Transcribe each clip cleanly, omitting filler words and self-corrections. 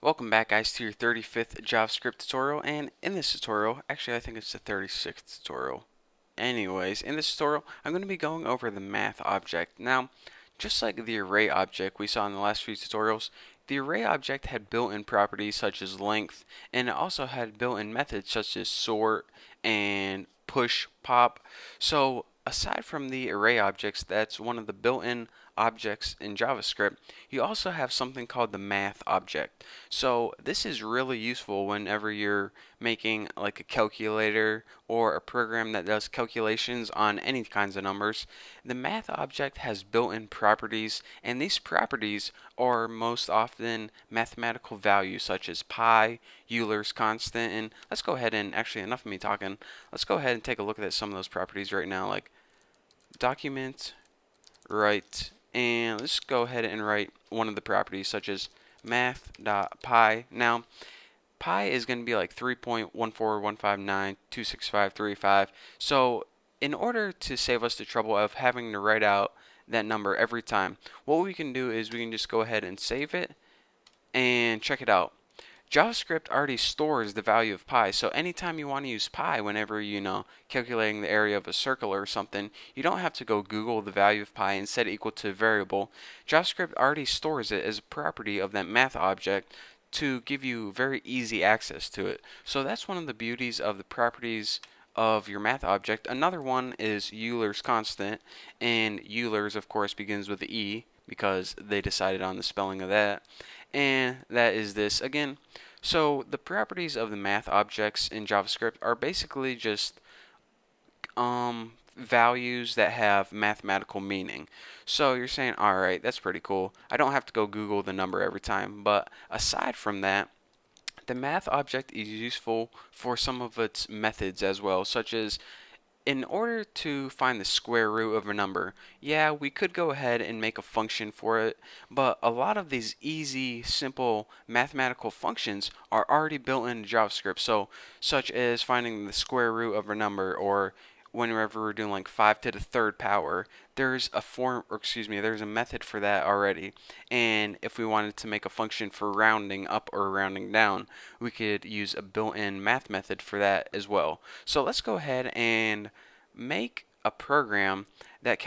Welcome back guys to your 35th JavaScript tutorial, and in this tutorial, actually I think it's the 36th tutorial. Anyways, in this tutorial I'm going to be going over the math object. Now, just like the array object we saw in the last few tutorials, the array object had built-in properties such as length, and it also had built-in methods such as sort and push pop. So aside from the array objects, that's one of the built-in objects in JavaScript, you also have something called the math object. So this is really useful whenever you're making like a calculator or a program that does calculations on any kinds of numbers. The math object has built-in properties, and these properties are most often mathematical values such as pi, Euler's constant, and let's go ahead and actually enough of me talking. Let's go ahead and take a look at some of those properties right now, like document, write, and let's go ahead and write one of the properties such as math.pi. Now, pi is going to be like 3.14159.26535. So, in order to save us the trouble of having to write out that number every time, what we can do is we can just go ahead and save it and check it out. JavaScript already stores the value of pi, so anytime you want to use pi whenever calculating the area of a circle or something, you don't have to go Google the value of pi and set it equal to a variable. JavaScript already stores it as a property of that math object to give you very easy access to it. So that's one of the beauties of the properties of your math object. Another one is Euler's constant, and Euler's of course begins with E because they decided on the spelling of that. And that is this again. So the properties of the math objects in JavaScript are basically just values that have mathematical meaning. So you're saying, all right, that's pretty cool. I don't have to go Google the number every time. But aside from that, the math object is useful for some of its methods as well, such as in order to find the square root of a number, yeah, we could go ahead and make a function for it, but a lot of these easy, simple mathematical functions are already built into JavaScript. So, such as finding the square root of a number, or whenever we're doing like 5 to the third power, there's a there's a method for that already. And if we wanted to make a function for rounding up or rounding down, we could use a built-in math method for that as well. So let's go ahead and make a program that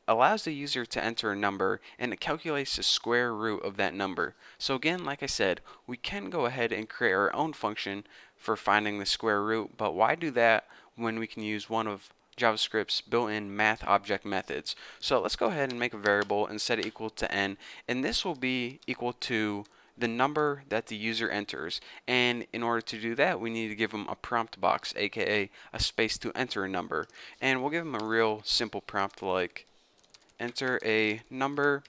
allows the user to enter a number, and it calculates the square root of that number. So again, like I said, we can go ahead and create our own function for finding the square root, but why do that when we can use one of JavaScript's built-in math object methods? So let's go ahead and make a variable and set it equal to n, and this will be equal to the number that the user enters. And in order to do that, we need to give them a prompt box, aka a space to enter a number. And we'll give them a real simple prompt like enter a number,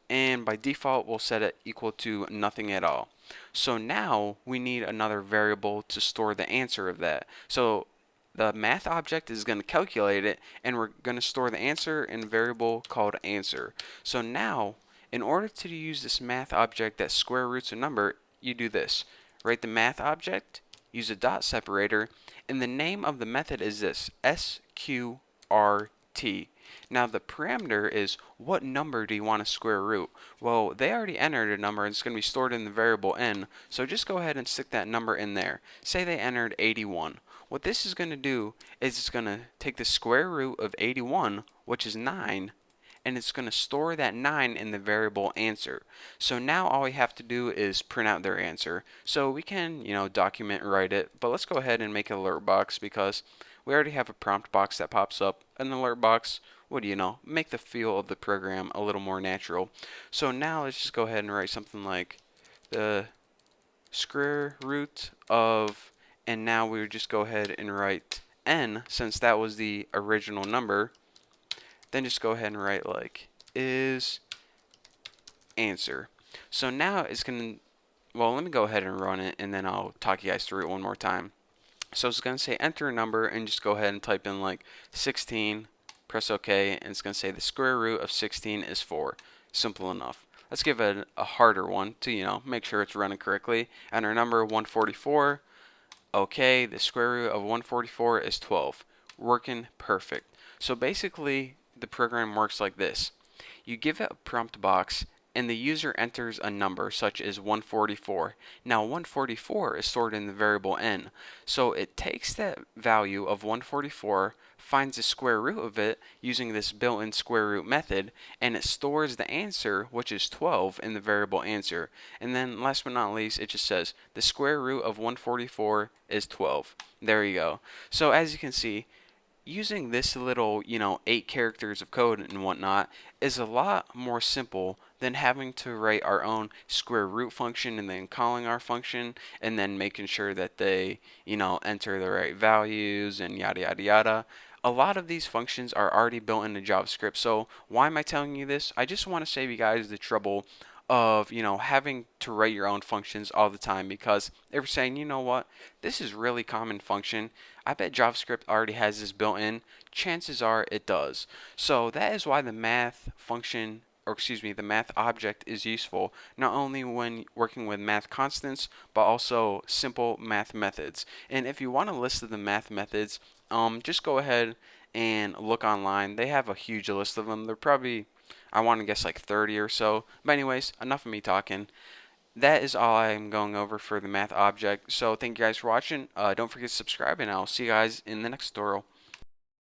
and by default we'll set it equal to nothing at all. So now we need another variable to store the answer of that. So the math object is going to calculate it, and we're going to store the answer in a variable called answer. So now, in order to use this math object that square roots a number, you do this. Write the math object, use a dot separator, and the name of the method is this, sqrt. Now the parameter is what number do you want to square root? Well, they already entered a number and it's going to be stored in the variable n, so just go ahead and stick that number in there. Say they entered 81. What this is going to do is it's going to take the square root of 81, which is 9, and it's going to store that 9 in the variable answer. So now all we have to do is print out their answer. So we can, document write it, but let's go ahead and make an alert box because we already have a prompt box that pops up. An alert box would, make the feel of the program a little more natural. So now let's just go ahead and write something like the square root of, and now we would just go ahead and write n since that was the original number. Then just go ahead and write like is answer. So now it's going to, well, let me go ahead and run it and then I'll talk you guys through it one more time. So it's going to say enter a number and just go ahead and type in like 16, press OK, and it's going to say the square root of 16 is 4. Simple enough. Let's give it a harder one to, make sure it's running correctly. Enter number 144. Okay, the square root of 144 is 12. Working perfect. So basically, the program works like this. You give it a prompt box, and the user enters a number such as 144. Now 144 is stored in the variable n, so it takes that value of 144, finds the square root of it using this built-in square root method, and it stores the answer, which is 12, in the variable answer. And then last but not least, it just says the square root of 144 is 12. There you go. So as you can see, using this little, 8 characters of code and whatnot is a lot more simple than having to write our own square root function and then calling our function and then making sure that they, enter the right values and yada yada yada. A lot of these functions are already built into JavaScript. So why am I telling you this? I just want to save you guys the trouble of having to write your own functions all the time, because if you're saying, you know what, this is really common function, I bet JavaScript already has this built in, chances are it does. So that is why the math function, or excuse me, the math object is useful, not only when working with math constants, but also simple math methods. And if you want a list of the math methods, just go ahead and look online. They have a huge list of them. They're probably, I want to guess, like 30 or so. But anyways, enough of me talking. That is all I'm going over for the math object. So thank you guys for watching. Don't forget to subscribe, and I'll see you guys in the next tutorial.